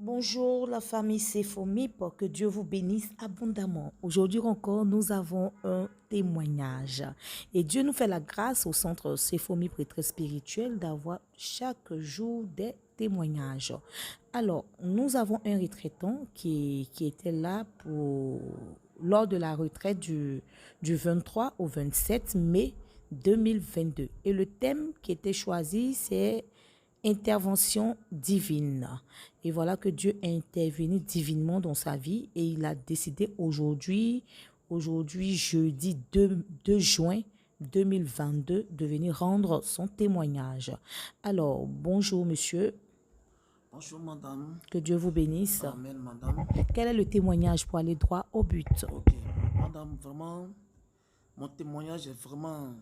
Bonjour la famille Sephomip, que Dieu vous bénisse abondamment. Aujourd'hui encore, nous avons un témoignage. Et Dieu nous fait la grâce au centre Sephomip Retraite Spirituelle d'avoir chaque jour des témoignages. Alors, nous avons un retraitant qui était là lors de la retraite du 23 au 27 mai 2022. Et le thème qui était choisi, c'est intervention divine. Et voilà que Dieu est intervenu divinement dans sa vie et il a décidé aujourd'hui, jeudi 2 juin 2022, de venir rendre son témoignage. Alors, bonjour monsieur. Bonjour madame. Que Dieu vous bénisse. Amen madame. Quel est le témoignage pour aller droit au but? Ok, madame, vraiment, mon témoignage est vraiment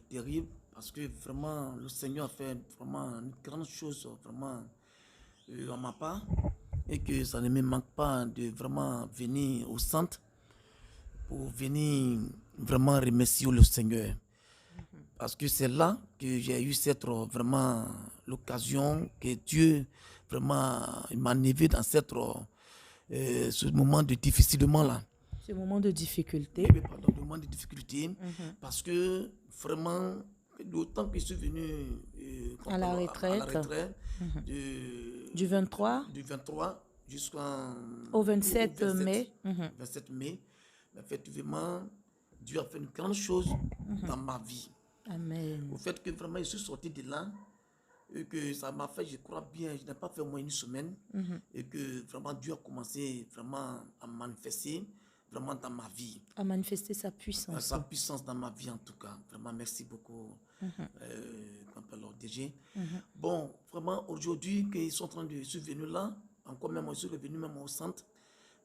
terrible parce que vraiment le Seigneur a fait vraiment une grande chose vraiment à ma part et que ça ne me manque pas de vraiment venir au centre pour venir vraiment remercier le Seigneur. Parce que c'est là que j'ai eu vraiment l'occasion que Dieu vraiment m'a enlevé dans ce moment de difficilement là. Ce moment de difficulté. Oui, pardon, le moment de difficulté. Parce que vraiment, d'autant que je suis venu à la retraite, du 23 jusqu'au 27 mai. 27 mai. Effectivement, Dieu a fait une grande chose dans ma vie. Amen. Au fait que vraiment je suis sorti de là et que ça m'a fait, je crois bien, je n'ai pas fait au moins une semaine et que vraiment Dieu a commencé vraiment à manifester vraiment dans ma vie. À manifester sa puissance. Sa puissance dans ma vie en tout cas. Vraiment merci beaucoup, DG. Bon, vraiment aujourd'hui qu'ils sont en train de, je suis venu là, encore même, je suis revenu même au centre.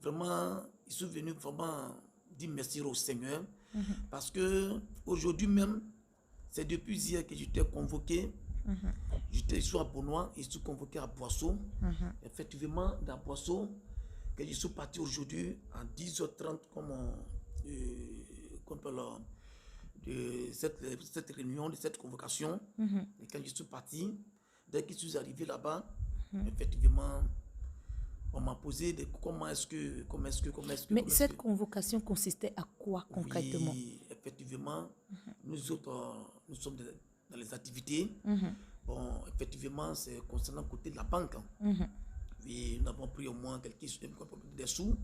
Vraiment, je suis venu vraiment dire merci au Seigneur parce que aujourd'hui même, c'est depuis hier que j'étais convoqué. Je suis à Benoît et je suis convoqué à Boisseau. Effectivement, dans Boisseau, que je suis parti aujourd'hui à 10h30 de cette réunion, de cette convocation. Et quand je suis parti, dès que je suis arrivé là-bas, effectivement, on m'a posé comment est-ce que... Mais cette convocation consistait à quoi concrètement? Oui, effectivement, nous autres, nous sommes dans les activités. Bon, effectivement, c'est concernant le côté de la banque. Oui, nous avons pris au moins des sous.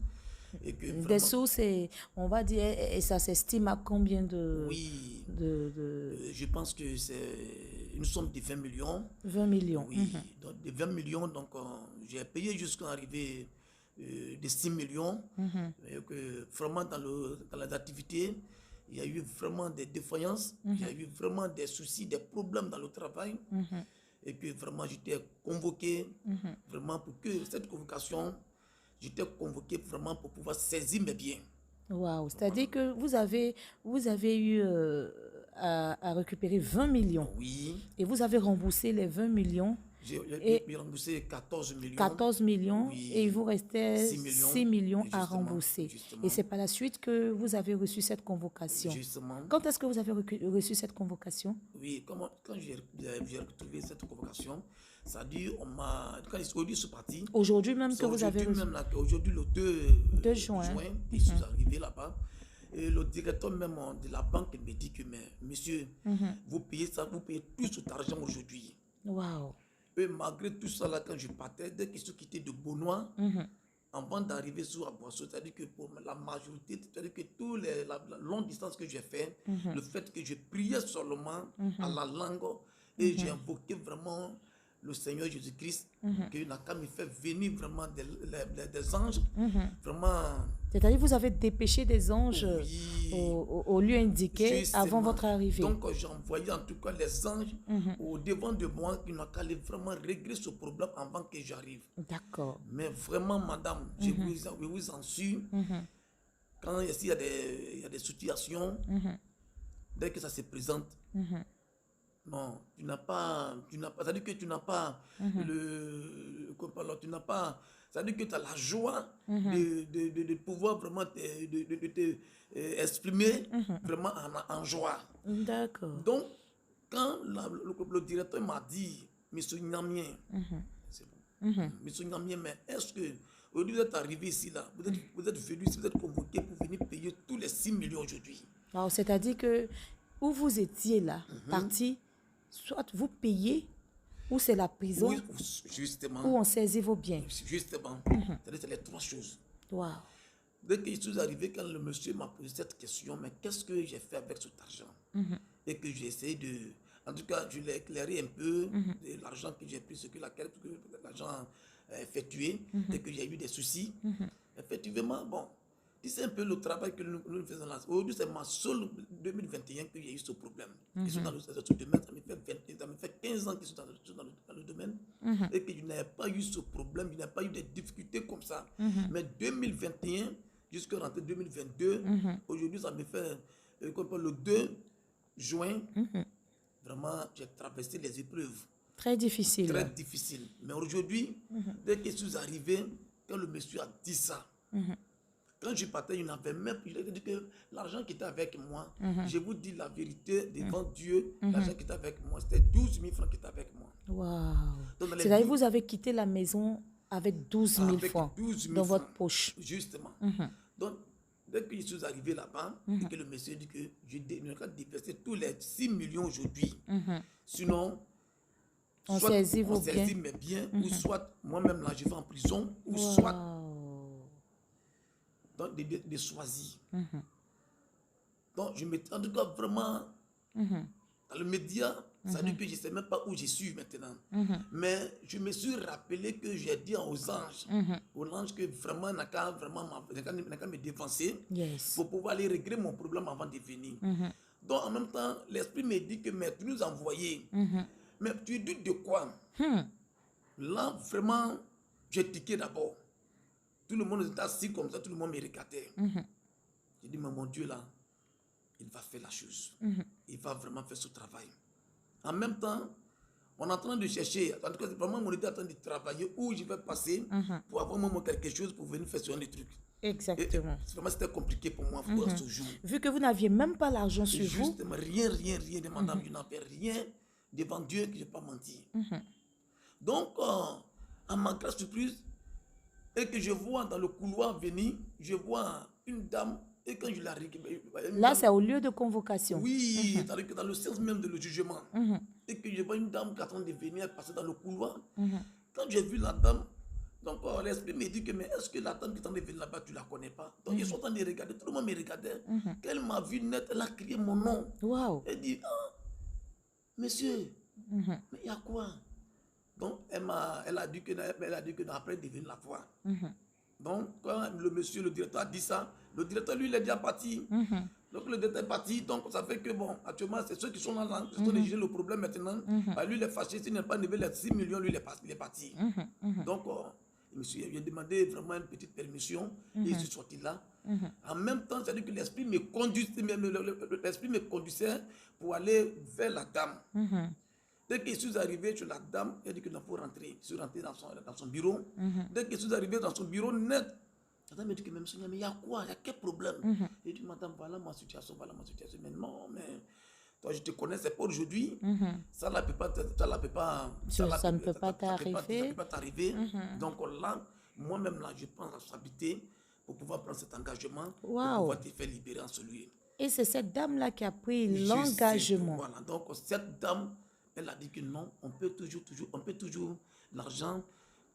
Et que vraiment, des sous, c'est, on va dire, et ça s'estime à combien de... Oui, je pense que c'est une somme de 20 millions. 20 millions. Oui, donc de 20 millions, donc j'ai payé jusqu'à arriver de 6 millions. Et que vraiment dans les activités, il y a eu vraiment des défaillances, il y a eu vraiment des soucis, des problèmes dans le travail. Et que vraiment j'étais convoqué vraiment pour que cette convocation, j'étais convoqué vraiment pour pouvoir saisir mes biens. Waouh, c'est-à-dire que vous avez eu à récupérer 20 millions. Oui. Et vous avez remboursé les 20 millions. J'ai remboursé 14 millions. 14 millions, oui. Et il vous restait 6 millions à rembourser. Justement. Et c'est par la suite que vous avez reçu cette convocation. Justement. Quand est-ce que vous avez reçu cette convocation? Oui, quand j'ai retrouvé cette convocation, ça a dit, quand aujourd'hui je suis parti. Aujourd'hui même que vous avez reçu. Aujourd'hui le 2 juin, je suis arrivé là-bas. Et le directeur même de la banque me dit que, mais monsieur, vous payez plus d'argent aujourd'hui. Waouh. Et malgré tout ça, là, quand je partais, dès que je suis quitté de Benoît, avant d'arriver sur Boisseau, c'est-à-dire que pour la majorité, c'est-à-dire que la longue distance que j'ai fait, le fait que je priais seulement à la langue et j'ai invoqué vraiment le Seigneur Jésus-Christ, qu'il n'a qu'à me faire venir vraiment des anges, vraiment. C'est-à-dire que vous avez dépêché des anges au lieu indiqué avant votre arrivée. Donc j'ai envoyé en tout cas les anges au devant de moi qui n'ont qu'à aller vraiment régler ce problème avant que j'arrive. D'accord. Mais vraiment, madame, je vous en suis. Quand il y a des situations, dès que ça se présente, non, tu n'as pas, c'est-à-dire que tu n'as pas c'est-à-dire que tu as la joie de pouvoir vraiment exprimer vraiment en joie. D'accord. Donc, quand le directeur m'a dit Monsieur Nyamien. C'est bon. Monsieur Nyamien, mais est-ce que aujourd'hui vous êtes arrivé ici, là, vous êtes venu ici, vous êtes convoqué pour venir payer tous les 6 millions aujourd'hui. Alors, c'est-à-dire que où vous étiez là, parti, soit vous payez, ou c'est la prison, Oui, justement. ou on saisit vos biens. Justement. C'est les trois choses. Wow. Dès que je suis arrivé, quand le monsieur m'a posé cette question, mais qu'est-ce que j'ai fait avec cet argent? Et que j'ai essayé de... En tout cas, je l'ai éclairé un peu de l'argent que j'ai pris, ce que l'argent effectué, et que j'ai eu des soucis. Effectivement, bon, c'est un peu le travail que nous faisons là. Aujourd'hui, c'est ma seule 2021 que j'ai eu ce problème. Ils sont dans ce domaine, ça me fait 15 ans qu'ils sont dans le domaine, et que je n'avais pas eu ce problème, je n'ai pas eu de difficultés comme ça. Mais 2021, jusqu'à rentrée 2022, aujourd'hui, ça me fait, le 2 juin, vraiment, j'ai traversé les épreuves. Très difficile. Très difficile. Mais aujourd'hui, dès que je suis arrivé, quand le monsieur a dit ça, quand je partais, il n'avait même plus. Il a dit que l'argent qui était avec moi, je vous dis la vérité devant Dieu, l'argent qui était avec moi, c'était 12 000 francs qui étaient avec moi. Wow. C'est-à-dire que vous avez quitté la maison avec 12 000 francs dans votre poche. Justement. Donc, dès que je suis arrivé là-bas, et que le monsieur dit que je dois déverser tous les 6 millions aujourd'hui. Sinon, on soit saisit vos on saisit biens. mes biens, ou soit moi-même là, je vais en prison, ou soit donc, de choisir. Donc, je me... En tout cas, vraiment, dans le média, ça dit que je ne sais même pas où je suis maintenant. Mais je me suis rappelé que j'ai dit aux anges, aux anges que vraiment, n'a qu'à me dévancer pour pouvoir aller régler mon problème avant de venir. Donc, en même temps, l'esprit me dit que mais tu nous as envoyé. Mais tu dis de quoi? Là, vraiment, j'ai tiqué d'abord. Tout le monde était assis comme ça, tout le monde me regardait. J'ai dit, mais mon Dieu là, il va faire la chose. Il va vraiment faire ce travail. En même temps, on est en train de chercher, en tout cas, vraiment, on était en train de travailler où je vais passer pour avoir vraiment quelque chose pour venir faire ce genre de trucs. Exactement. Vraiment, c'était compliqué pour moi pour ce jour. Vu que vous n'aviez même pas l'argent sur vous. Justement, rien de madame, je n'avais rien devant Dieu que je n'ai pas menti. Donc, à ma grande surprise, et que je vois dans le couloir venir, je vois une dame, et quand je la récupère... Là, c'est au lieu de convocation. Oui, dans le sens même de le jugement. Et que je vois une dame qui est en train de venir passer dans le couloir. Quand j'ai vu la dame, donc l'esprit me dit que, mais est-ce que la dame qui est en train de venir là-bas, tu ne la connais pas? Donc ils sont en train de regarder, tout le monde me regardait. Quand elle m'a vu net, elle a crié mon nom. Wow. Elle dit, ah, monsieur, mais il y a quoi? Donc, elle a dit que après, elle devait la voir. Donc, quand le monsieur, le directeur a dit ça, le directeur, lui, il est déjà parti. Donc, le directeur est parti. Donc, ça fait que, bon, actuellement, c'est ceux qui sont là, qui sont gérer le problème maintenant. Bah, lui, il est fâché. S'il n'a pas levé les 6 millions, lui, il est parti. Donc, monsieur, il a demandé vraiment une petite permission et il est sorti là. En même temps, c'est-à-dire que l'esprit me conduisait pour aller vers la dame. Dès que je suis arrivé chez la dame, elle dit qu'il faut rentrer. Je suis rentré dans son bureau. Dès que je suis arrivé dans son bureau net, la dame me dit que même mais il y a quoi? Il y a quel problème? Je dis, madame, voilà ma situation, voilà ma situation. Mais non, mais toi, je te connais, c'est pas aujourd'hui. Ça ne peut pas t'arriver. Donc là, moi-même, là, je prends la responsabilité pour pouvoir prendre cet engagement, pour pouvoir te faire libérer en celui. Et c'est cette dame-là qui a pris l'engagement. Voilà, donc cette dame, elle a dit que non, on peut toujours, l'argent,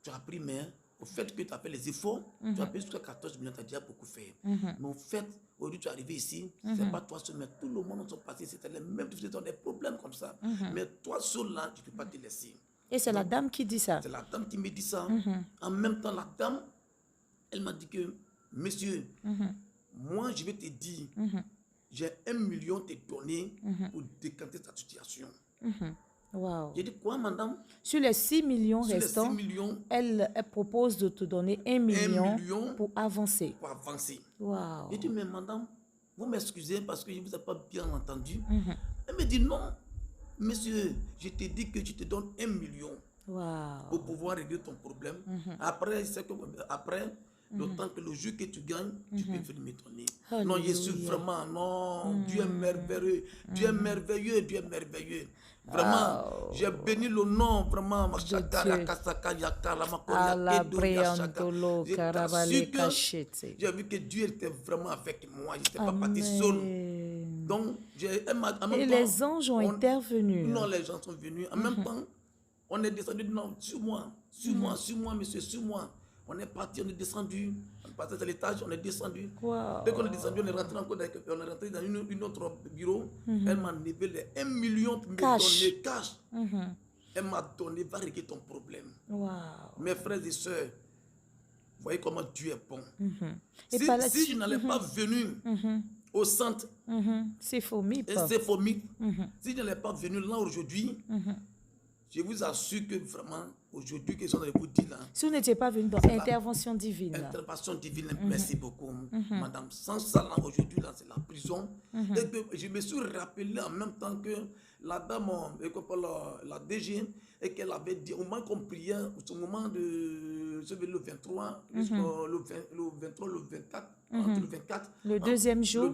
tu as pris, mais au fait que tu as fait les efforts, tu as payé jusqu'à 14 millions, tu as déjà beaucoup fait. Mais au fait, aujourd'hui tu es arrivé ici, c'est pas toi seul, mais tout le monde sont passés, c'était les mêmes difficultés, des problèmes comme ça. Mais toi seul là, tu ne peux pas te laisser. Et c'est la dame qui dit ça? C'est la dame qui me dit ça. En même temps, la dame, elle m'a dit que, monsieur, moi je vais te dire, j'ai 1 million te donner pour décanter ta situation. Wow. J'ai dit quoi, madame? Sur les 6 millions restants, elle propose de te donner 1 million pour avancer. Pour avancer. Wow. J'ai dit, mais madame, vous m'excusez parce que je ne vous ai pas bien entendu. Elle me dit, non, monsieur, je te dis que je te donne 1 million wow. pour pouvoir régler ton problème. Après, D'autant que le jour que tu gagnes, tu peux venir me donner. Non, je suis Alléluia. vraiment, non, Dieu est merveilleux, Dieu est merveilleux, Dieu est merveilleux. Vraiment, j'ai béni le nom, vraiment, De Machakara, Dieu. Kasaka, Yakara, À Makoria, la Kedo, Yashaka. briandolo J'ai carabale su que cachete. j'ai vu que Dieu était vraiment avec moi. Je n'étais pas parti seul. Amen. Donc, en Et même les temps, anges ont intervenu. non, les gens sont venus. En même temps, on est descendu, non, sur moi, monsieur, sur moi. On est parti, on est descendu. On est passé à l'étage, on est descendu. Wow. Dès qu'on est descendu, on est rentré encore on est rentré dans une autre bureau. Elle m'a levé les 1 million de me Cash. donner cash. Elle m'a donné, va régler ton problème. Wow. Mes frères et sœurs, vous voyez comment Dieu est bon. Et par là, Si je n'allais pas venu au centre, c'est fourmi. et c'est fourmi, si je n'allais pas venu là aujourd'hui, je vous assure que vraiment, aujourd'hui, que je suis vous dire là, Si vous n'étiez pas venu dans intervention divine, là. intervention divine, merci beaucoup, madame. Sans ça, là, aujourd'hui, là, c'est la prison. Et que je me suis rappelé en même temps que la dame, la DG, et qu'elle avait dit, au moment qu'on priait, au moment de le 23, le 23, le 24, entre le 24, le deuxième jour,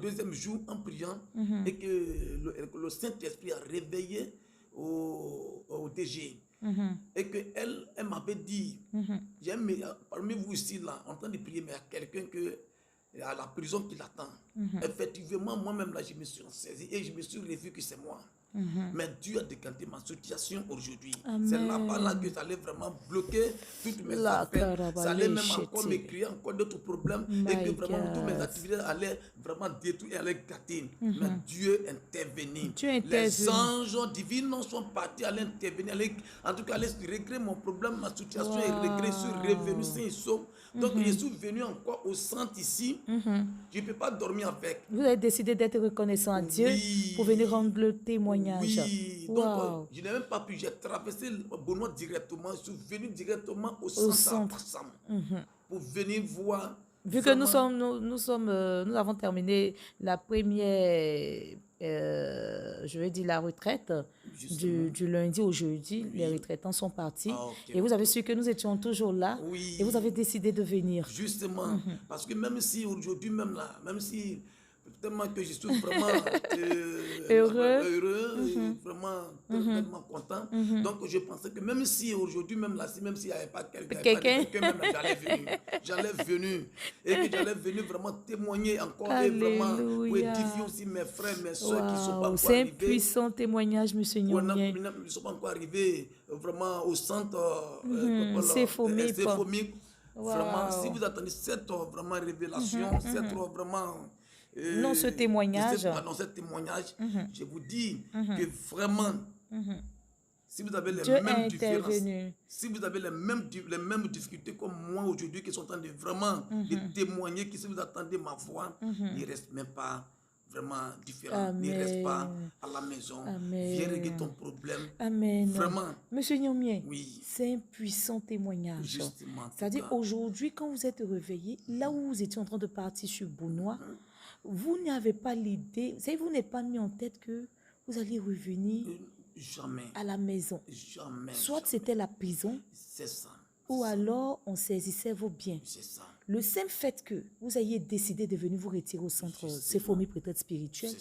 en priant, et que le Saint-Esprit a réveillé au DG. Et qu'elle m'avait dit, parmi vous ici, là, en train de prier, mais il y a quelqu'un à la prison qui l'attend. Effectivement, moi-même, là, je me suis saisi et je me suis revu que c'est moi. Mais Dieu a décanté ma situation aujourd'hui. C'est là-bas là que ça allait vraiment bloquer toutes mes affaires. Ça allait même encore me créer encore d'autres problèmes. Et que vraiment toutes mes activités allaient vraiment détruire et allaient gâter. Mais Dieu intervenir. Les anges divins sont partis à l'intervenir. En tout cas, aller régler mon problème, ma situation est réglée. Je suis revenu sain et sauf. Donc je suis venu encore au centre ici. Je ne peux pas dormir avec. Vous avez décidé d'être reconnaissant à Dieu pour venir rendre le témoignage. Oui, donc je n'ai même pas pu, j'ai traversé le Benoît directement, je suis venu directement au centre. Pour venir voir. Vu que nous avons terminé la première, je vais dire la retraite du lundi au jeudi, les retraitants sont partis. Et vous avez su que nous étions toujours là et vous avez décidé de venir. Justement, parce que même si aujourd'hui, même là, même si tellement que je suis vraiment heureux, vraiment tellement content. Donc je pensais que même si aujourd'hui, même là, même s'il n'y avait pas quelqu'un, même j'allais venir. Et que j'allais venir vraiment témoigner encore. Alléluia. Et vraiment pour édifier aussi mes frères, mes soeurs qui ne sont pas encore c'est arrivés. C'est un puissant témoignage, monsieur Nyong'ye. Ils ne sont pas encore arrivés vraiment au centre. C'est Fomip. Vraiment, si vous attendez cette vraiment révélation, cette vraiment... non, ce témoignage. Ce témoignage, je vous dis que vraiment, si vous avez les Dieu mêmes différences, si vous avez les mêmes difficultés comme moi aujourd'hui, qui sont en train de vraiment de témoigner, que si vous attendez ma voix, ne reste même pas vraiment différent. Ne reste pas à la maison. Viens régler ton problème. Amen. Vraiment. Monsieur Nyong'ye, oui. C'est un puissant témoignage. Justement. C'est-à-dire aujourd'hui, quand vous êtes réveillé, là où vous étiez en train de partir sur Benoît, vous n'avez pas l'idée, vous n'êtes pas mis en tête que vous allez revenir à la maison. Jamais. Soit c'était la prison, c'est ça. Ou alors on saisissait vos biens. C'est ça. Le simple fait que vous ayez décidé de venir vous retirer au centre Sephomi Prêtre Spirituel,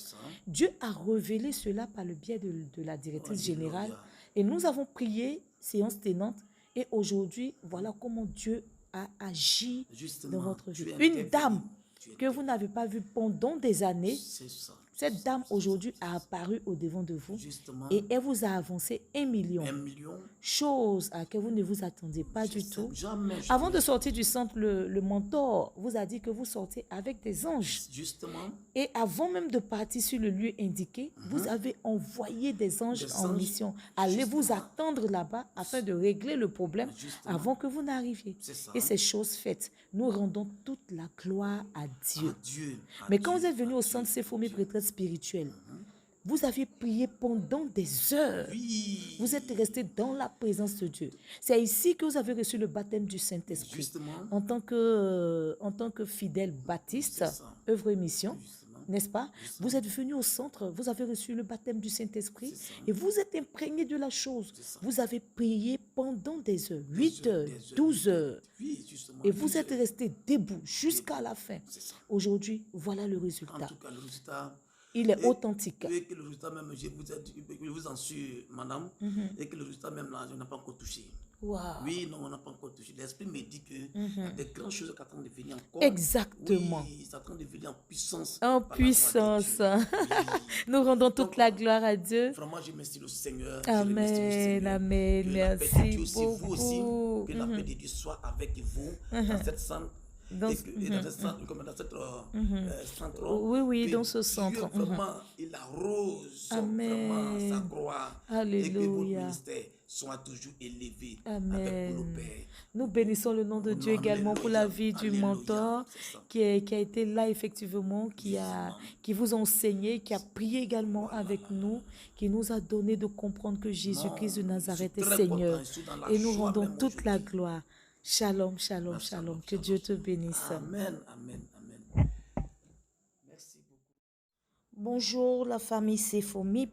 Dieu a révélé cela par le biais de la directrice générale. Et nous avons prié, séance tenante, et aujourd'hui, voilà comment Dieu a agi dans votre vie. Une dame que vous n'avez pas vue pendant des années, cette dame aujourd'hui a apparu au devant de vous. Justement. Et elle vous a avancé 1 million. 1 million. Chose à laquelle vous ne vous attendiez pas du tout. Jamais. Avant de sortir du centre, le mentor vous a dit que vous sortez avec des anges. Justement. Et avant même de partir sur le lieu indiqué, vous avez envoyé des anges en mission. Allez vous attendre là-bas afin de régler le problème avant que vous n'arriviez. Et ces choses faites, nous rendons toute la gloire à Dieu. Mais quand vous êtes venu au centre Sephomi Prêtre Spirituel, vous aviez prié pendant des heures. Oui. Vous êtes resté dans la présence de Dieu. C'est ici que vous avez reçu le baptême du Saint-Esprit. En tant que fidèle baptiste, œuvre et mission, n'est-ce pas? C'est ça. Vous êtes venu au centre, vous avez reçu le baptême du Saint-Esprit C'est ça. et vous êtes imprégné de la chose. C'est ça. Vous avez prié pendant des heures, Des 8 heures, heures, des heures, 12 des heures. heures. Oui, justement. Et vous 12 êtes heures. resté debout jusqu'à la fin. C'est ça. Aujourd'hui, voilà le En résultat. tout cas, le résultat. Il est Et, authentique. et que le résultat même, je vous en suis, madame, et que le résultat même là, je n'ai pas encore touché. Wow. Oui, non, on n'a pas encore touché. L'esprit me dit que y a des grandes choses qui sont en train de venir encore. Exactement. Oui, c'est en train de venir en puissance. En par la grâce de puissance. Dieu. Oui. Nous rendons toute Donc, la gloire à Dieu. Vraiment, je remercie le Seigneur. Je remercie le Amen, Seigneur. amen. Que la paix de Merci Dieu aussi, vous aussi, beaucoup. que la paix de Dieu soit avec vous dans cette centre. Dans Et, ce- et dans cette centre, comme dans cette centre. Oui, oui, Que dans ce Dieu, centre. vraiment, il arrose vraiment sa Amen. gloire. Et que votre Alléluia. ministère soit toujours élevé avec Amen. le Père. Nous bénissons le nom de Au Dieu nom, également pour la alléluia, vie du alléluia, mentor c'est ça. qui a été là effectivement, qui vous a enseigné, qui a prié également avec nous, qui nous a donné de comprendre que Jésus-Christ de Non, Nazareth je est suis très Seigneur. content, je suis dans la Et nous joie rendons même toute la aujourd'hui. gloire. Shalom, shalom, Merci, shalom. Que shalom. Dieu te bénisse. Amen, amen, amen. Merci beaucoup. Bonjour la famille Sephomi.